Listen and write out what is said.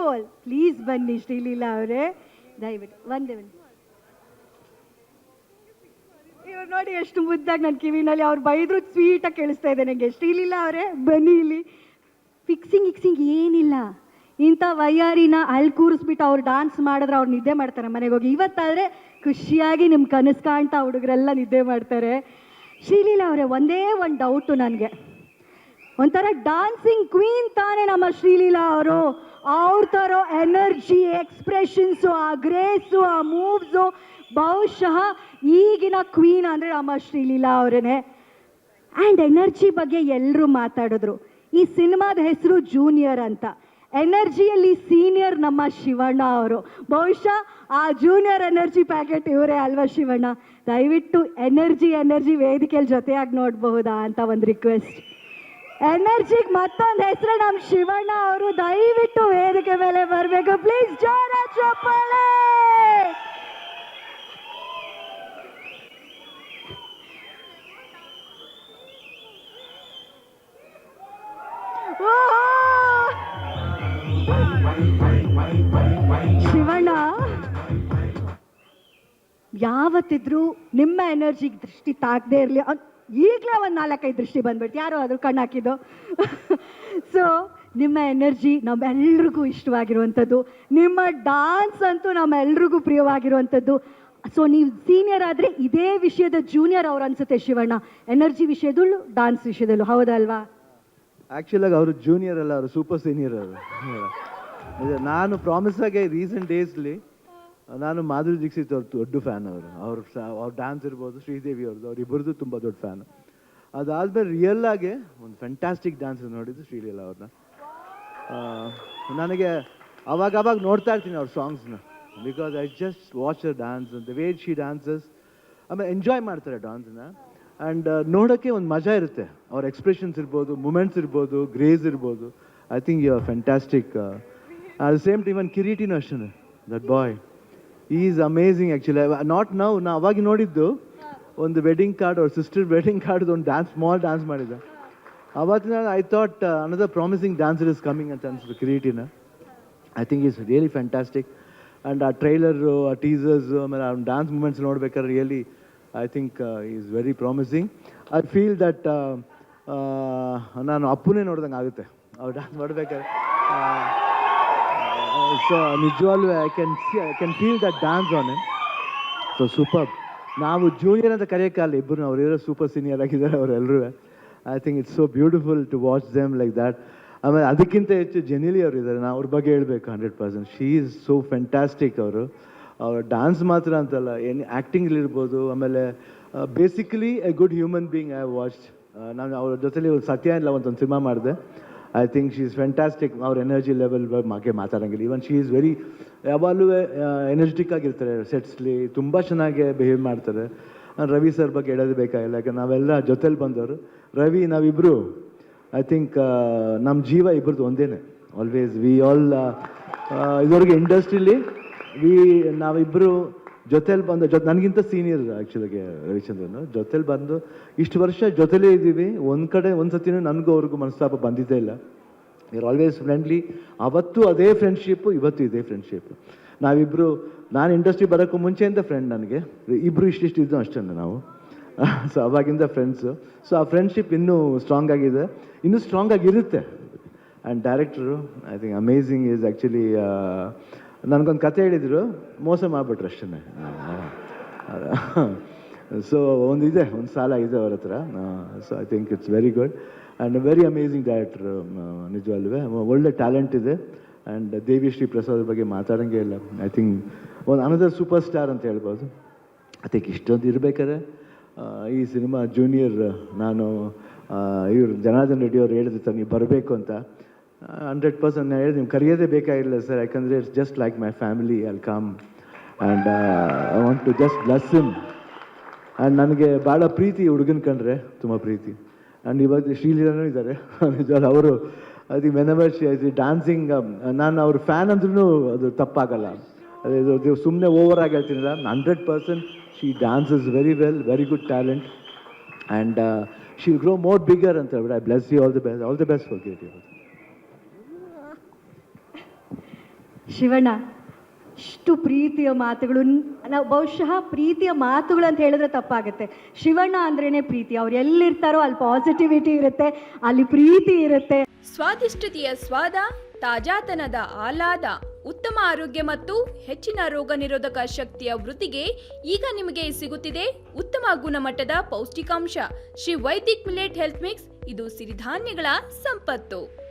Beautiful. Please ಬನ್ನಿ ಶ್ರೀಲೀಲಾ ಅವರೇ, ದಯವಿಟ್ಟು ಒಂದೇ ಒಂದು. ಇವ್ರು ನೋಡಿ ಎಷ್ಟು ಮುದ್ದಾಗಿ ನನ್ನ ಕಿವಿನಲ್ಲಿ ಅವ್ರು ಬೈದ್ರು ಸ್ವೀಟಾಗಿ ಕೇಳಿಸ್ತಾ ಇದೆ ನನಗೆ. ಶ್ರೀಲೀಲಾ ಅವರೇ ಬನ್ನಿ ಇಲ್ಲಿ. ಫಿಕ್ಸಿಂಗ್ ಏನಿಲ್ಲ, ಇಂಥ ವಯ್ಯಾರಿನ ಅಲ್ಲಿ ಕೂರಿಸ್ಬಿಟ್ಟು ಅವ್ರು ಡಾನ್ಸ್ ಮಾಡಿದ್ರೆ ಅವ್ರು ನಿದ್ದೆ ಮಾಡ್ತಾರೆ ಮನೆಗೆ ಹೋಗಿ. ಇವತ್ತಾದರೆ ಖುಷಿಯಾಗಿ ನಿಮ್ಮ ಕನಸು ಕಾಣ್ತಾ ಹುಡುಗರೆಲ್ಲ ನಿದ್ದೆ ಮಾಡ್ತಾರೆ. ಶ್ರೀಲೀಲಾ ಅವರೇ ಒಂದೇ ಒಂದು ಡೌಟು ನನಗೆ, ಒಂಥರ ಡಾನ್ಸಿಂಗ್ ಕ್ವೀನ್ ತಾನೇ ನಮ್ಮ ಶ್ರೀಲೀಲಾ ಅವರು. ಅವ್ರ ಥರ ಎನರ್ಜಿ, ಎಕ್ಸ್ಪ್ರೆಷನ್ಸು, ಆ ಗ್ರೇಸು, ಆ ಮೂವ್ಸು ಬಹುಶಃ ಈಗಿನ ಕ್ವೀನ್ ಅಂದರೆ ನಮ್ಮ ಶ್ರೀಲೀಲಾ ಅವರೇ. ಆ್ಯಂಡ್ ಎನರ್ಜಿ ಬಗ್ಗೆ ಎಲ್ಲರೂ ಮಾತಾಡಿದ್ರು. ಈ ಸಿನಿಮಾದ ಹೆಸರು ಜೂನಿಯರ್ ಅಂತ. ಎನರ್ಜಿಯಲ್ಲಿ ಸೀನಿಯರ್ ನಮ್ಮ ಶಿವಣ್ಣ ಅವರು. ಬಹುಶಃ ಆ ಜೂನಿಯರ್ ಎನರ್ಜಿ ಪ್ಯಾಕೆಟ್ ಇವರೇ ಅಲ್ವಾ ಶಿವಣ್ಣ? ದಯವಿಟ್ಟು ಎನರ್ಜಿ ವೇದಿಕೆಯಲ್ಲಿ ಜೊತೆಯಾಗಿ ನೋಡಬಹುದಾ ಅಂತ ಒಂದು ರಿಕ್ವೆಸ್ಟ್. ಎನರ್ಜಿಗೆ ಮತ್ತೊಂದು ಹೆಸರು ನಮ್ಮ ಶಿವಣ್ಣ ಅವರು. ದಯವಿಟ್ಟು ವೇದಿಕೆ ಮೇಲೆ ಬರಬೇಕು ಪ್ಲೀಸ್. ಜೋರ ಚಪ್ಪಾಳೆ. ಶಿವಣ್ಣ ಯಾವತ್ತಿದ್ರು ನಿಮ್ಮ ಎನರ್ಜಿಗೆ ದೃಷ್ಟಿ ತಾಕದೇ ಇರಲಿ, ಈಗಲೇ ಒಂದು 4-5 ದೃಷ್ಟಿ ಬಂದ್ಬಿಟ್ಟು ಯಾರೋ ಅದ್ರ ಕಣ್ಣು ಹಾಕಿದ್ದು. ಸೊ ನಿಮ್ಮ ಎನರ್ಜಿ ನಮ್ಮೆಲ್ರಿಗೂ ಇಷ್ಟವಾಗಿರುವಂಥದ್ದು, ನಿಮ್ಮ ಡಾನ್ಸ್ ಅಂತೂ ನಮ್ಮೆಲ್ರಿಗೂ ಪ್ರಿಯವಾಗಿರುವಂಥದ್ದು. ಸೊ ನೀವು ಸೀನಿಯರ್ ಆದರೆ ಇದೇ ವಿಷಯದ ಜೂನಿಯರ್ ಅವ್ರು ಅನ್ಸುತ್ತೆ ಶಿವಣ್ಣ, ಎನರ್ಜಿ ವಿಷಯದಲ್ಲೂ ಡಾನ್ಸ್ ವಿಷಯದಲ್ಲೂ, ಹೌದಲ್ವಾ? ಆ್ಯಕ್ಚುಲಾಗಿ ಅವರು ಜೂನಿಯರ್ ಅಲ್ಲ, ಅವರು ಸೂಪರ್ ಸೀನಿಯರ್ ಅವರು. ನಾನು ಪ್ರಾಮಿಸ್ ಆಗಿ ರೀಸೆಂಟ್ ಡೇಸ್ಲಿ ನಾನು ಮಾಧುರಿ ದೀಕ್ಷಿತ್ ಅವ್ರ ದೊಡ್ಡ ಫ್ಯಾನ್ ಅವರು. ಅವ್ರ ಡ್ಯಾನ್ಸ್ ಇರ್ಬೋದು, ಶ್ರೀದೇವಿ ಅವ್ರದ್ದು, ಅವ್ರಿಬ್ಬರದು ತುಂಬ ದೊಡ್ಡ ಫ್ಯಾನು. ಅದಾದಮೇಲೆ ರಿಯಲ್ ಆಗಿ ಒಂದು ಫ್ಯಾಂಟಾಸ್ಟಿಕ್ ಡ್ಯಾನ್ಸ್ ನೋಡಿದ್ದು ಶ್ರೀಲೀಲಾ ಅವ್ರನ್ನ. ನನಗೆ ಅವಾಗ ನೋಡ್ತಾ ಇರ್ತೀನಿ ಅವ್ರ ಸಾಂಗ್ಸ್ನ, because I just watch her dance the way she dances. ಆಮೇಲೆ ಎಂಜಾಯ್ ಮಾಡ್ತಾರೆ ಡ್ಯಾನ್ಸ್ನ. ಆ್ಯಂಡ್ ನೋಡೋಕ್ಕೆ ಒಂದು ಮಜಾ ಇರುತ್ತೆ. ಅವ್ರ ಎಕ್ಸ್ಪ್ರೆಷನ್ಸ್ ಇರ್ಬೋದು, ಮೂಮೆಂಟ್ಸ್ ಇರ್ಬೋದು, ಗ್ರೇಸ್ ಇರ್ಬೋದು. I think you are fantastic. At the same time ಒಂದು ಕಿರೀಟಿನೂ ಅಷ್ಟೇ, that boy is amazing actually. Not now, ನಾ ಅವಾಗ ನೋಡಿದ್ದು ಒಂದು ವೆಡ್ಡಿಂಗ್ ಕಾರ್ಡ್, ಅವ್ರ ಸಿಸ್ಟರ್ ವೆಡ್ಡಿಂಗ್ ಕಾರ್ಡ್ ಒಂದು ಡ್ಯಾನ್ಸ್, ಸ್ಮಾಲ್ ಡ್ಯಾನ್ಸ್ ಮಾಡಿದ್ದೆ. ಅವತ್ತಿನ I thought another promising dancer is coming ಅಂತ ಅನಿಸ್ತು ಕಿರೀಟಿನ. I think is really fantastic. And ಆ ಟ್ರೈಲರು, ಆ ಟೀಸರ್ಸು, ಆಮೇಲೆ ಆ ಡ್ಯಾನ್ಸ್ ಮೂಮೆಂಟ್ಸ್ ನೋಡ್ಬೇಕಾದ್ರೆ really I think is very promising. I feel that ನಾನು ಅಪ್ಪುನೇ ನೋಡ್ದಂಗೆ ಆಗುತ್ತೆ ಅವ್ರು ಡ್ಯಾನ್ಸ್ ಮಾಡ್ಬೇಕಾದ್ರೆ. ಸೊ ನಿಜವಾಗ್ಲೂ I can feel that dance on it. So super. ನಾವು ಜೂನಿಯರ್ ಅಂತ ಕರೆಯೋಕ್ಕಲ್ಲ, ಇಬ್ಬರು ಅವರಿರೋ ಸೂಪರ್ ಸೀನಿಯರ್ ಆಗಿದ್ದಾರೆ ಅವರೆಲ್ಲರೂ. I think it's so beautiful to watch them like that. ಆಮೇಲೆ ಅದಕ್ಕಿಂತ ಹೆಚ್ಚು ಜೆನಿಲಿ ಅವರು ಇದ್ದಾರೆ, ನಾವು ಅವ್ರ ಬಗ್ಗೆ ಹೇಳಬೇಕು 100%. She is so fantastic. ಅವ್ರ ಡ್ಯಾನ್ಸ್ ಮಾತ್ರ ಅಂತಲ್ಲ, ಆ್ಯಕ್ಟಿಂಗ್ಲಿರ್ಬೋದು. ಆಮೇಲೆ basically A good human being I watched. ನಾನು ಅವ್ರ ಜೊತೆಲಿ ಸತ್ಯ ಇಲ್ಲ ಒಂದು ಸಿನಿಮಾ ಮಾಡಿದೆ. I think she is fantastic. ಅವ್ರ ಎನರ್ಜಿ ಲೆವೆಲ್ ಬಗ್ಗೆ ಮಾತಾಡೋಂಗಿಲ್ಲ. ಈವನ್ ಶಿ ಈಸ್ ವೆರಿ, ಯಾವಾಗಲೂ ಎನರ್ಜೆಟಿಕ್ ಆಗಿರ್ತಾರೆ ಸೆಟ್ಸ್ಲಿ, ತುಂಬ ಚೆನ್ನಾಗಿ ಬಿಹೇವ್ ಮಾಡ್ತಾರೆ. ರವಿ ಸರ್ ಬಗ್ಗೆ ಹೇಳೋದು ಬೇಕಾಗಿಲ್ಲ, ಯಾಕಂದ್ರೆ ನಾವೆಲ್ಲ ಜೊತೆಲಿ ಬಂದವರು. ರವಿ ನಾವಿಬ್ಬರು ಐ ಥಿಂಕ್ ನಮ್ಮ ಜೀವ ಇಬ್ಬರದು ಒಂದೇನೆ. ಆಲ್ವೇಸ್ ವಿ ಆಲ್ ಇದುವರೆಗೆ ಇಂಡಸ್ಟ್ರಿಲಿ ನಾವಿಬ್ಬರು ಜೊತೆಲಿ ಬಂದು ನನಗಿಂತ ಸೀನಿಯರ್ ಆ್ಯಕ್ಚುಲಿಗೆ ರವಿಚಂದ್ರನು. ಜೊತೆಲಿ ಬಂದು ಇಷ್ಟು ವರ್ಷ ಜೊತೆಲೇ ಇದ್ದೀವಿ. ಒಂದು ಕಡೆ ಒಂದು ಸತಿನೂ ನನಗೂ ಅವ್ರಿಗೂ ಮನಸ್ತಾಪ ಬಂದಿದ್ದೇ ಇಲ್ಲ. We are always friendly. ಅವತ್ತು ಅದೇ ಫ್ರೆಂಡ್ಶಿಪ್ಪು, ಇವತ್ತು ಇದೇ ಫ್ರೆಂಡ್ಶಿಪ್. ನಾವಿಬ್ಬರು, ನಾನು ಇಂಡಸ್ಟ್ರಿ ಬರೋಕ್ಕೂ ಮುಂಚೆಯಿಂದ ಫ್ರೆಂಡ್. ನನಗೆ ಇಬ್ಬರು ಇಷ್ಟಿಷ್ಟು ಇದ್ದು ಅಷ್ಟೇ ನಾವು. ಸೊ ಅವಾಗಿಂದ ಫ್ರೆಂಡ್ಸು. ಸೊ ಆ ಫ್ರೆಂಡ್ಶಿಪ್ ಇನ್ನೂ ಸ್ಟ್ರಾಂಗ್ ಆಗಿದೆ, ಇನ್ನೂ ಸ್ಟ್ರಾಂಗ್ ಆಗಿರುತ್ತೆ. And director I think amazing is actually. ನನಗೊಂದು ಕತೆ ಹೇಳಿದರು, ಮೋಸ ಮಾಡಿಬಿಟ್ರು ಅಷ್ಟೇ. ಸೊ ಒಂದು ಸಾಲ ಇದೆ ಅವ್ರ ಹತ್ರ. So I think it's very good and very amazing director. ನಿಜವಲ್ವೇ ಒಳ್ಳೆ ಟ್ಯಾಲೆಂಟ್ ಇದೆ. ಆ್ಯಂಡ್ ದೇವಿ ಶ್ರೀ ಪ್ರಸಾದ್ ಬಗ್ಗೆ ಮಾತಾಡೋಂಗೆ ಇಲ್ಲ. ಐ ಥಿಂಕ್ ಒಂದು ಅನದರ್ ಸೂಪರ್ ಸ್ಟಾರ್ ಅಂತ ಹೇಳ್ಬೋದು. ಐ ಥಿಂಕ್ ಇಷ್ಟೊಂದು ಇರಬೇಕಾದ್ರೆ ಈ ಸಿನಿಮಾ ಜೂನಿಯರ್, ನಾನು ಇವರು ಜನಾರ್ದನ್ ರೆಡ್ಡಿ ಅವ್ರು ಹೇಳಿದ್ರು ನೀವು ಬರಬೇಕು ಅಂತ. 100% ನಾನು ಹೇಳಿದೆ, ನೀವು ಕರೆಯೋದೇ ಬೇಕಾಗಿಲ್ಲ ಸರ್, ಯಾಕಂದರೆ it's just like my family. I will come and I want to just bless him. And ನನಗೆ ಭಾಳ ಪ್ರೀತಿ ಹುಡುಗನ ಕಂಡ್ರೆ, ತುಂಬ ಪ್ರೀತಿ. ಆ್ಯಂಡ್ ಇವತ್ತು ಶ್ರೀಲೀಲಾನೂ ಇದ್ದಾರೆ ನಿಜವಾಗ್ಲೂ. ಅವರು ಅದು ವೆನೆವರ್ ಶಿ ಐ ಡ್ಯಾನ್ಸಿಂಗ್, ನಾನು ಅವ್ರ ಫ್ಯಾನ್ ಅಂದ್ರೂ ಅದು ತಪ್ಪಾಗಲ್ಲ. ಅದು ಸುಮ್ಮನೆ ಓವರ್ ಆಗಿ ಹೇಳ್ತೀನಿಲ್ಲ. 100% she dances very well, very good talent. And she will grow more bigger ಅಂತ ಹೇಳ್ಬಿಟ್ಟು I bless you. All the best for great. Shivanna, ಇಷ್ಟು ಪ್ರೀತಿಯ ಮಾತುಗಳು, ನಾವು ಬಹುಶಃ ಪ್ರೀತಿಯ ಮಾತುಗಳು ಅಂತ ಹೇಳಿದ್ರೆ ತಪ್ಪಾಗುತ್ತೆ. ಶಿವಣ್ಣ ಅಂದ್ರೇನೆ ಪ್ರೀತಿ. ಅವ್ರು ಎಲ್ಲಿರ್ತಾರೋ ಅಲ್ಲಿ ಪಾಸಿಟಿವಿಟಿ ಇರುತ್ತೆ, ಅಲ್ಲಿ ಪ್ರೀತಿ ಇರುತ್ತೆ. ಸ್ವಾದಿಷ್ಟತೆಯ ಸ್ವಾದ, ತಾಜಾತನದ ಆಹ್ಲಾದ, ಉತ್ತಮ ಆರೋಗ್ಯ ಮತ್ತು ಹೆಚ್ಚಿನ ರೋಗ ನಿರೋಧಕ ಶಕ್ತಿಯ ವೃದ್ಧಿಗೆ ಈಗ ನಿಮಗೆ ಸಿಗುತ್ತಿದೆ ಉತ್ತಮ ಗುಣಮಟ್ಟದ ಪೌಷ್ಟಿಕಾಂಶ Shri Vaidik millet health mix. ಇದು ಸಿರಿಧಾನ್ಯಗಳ ಸಂಪತ್ತು.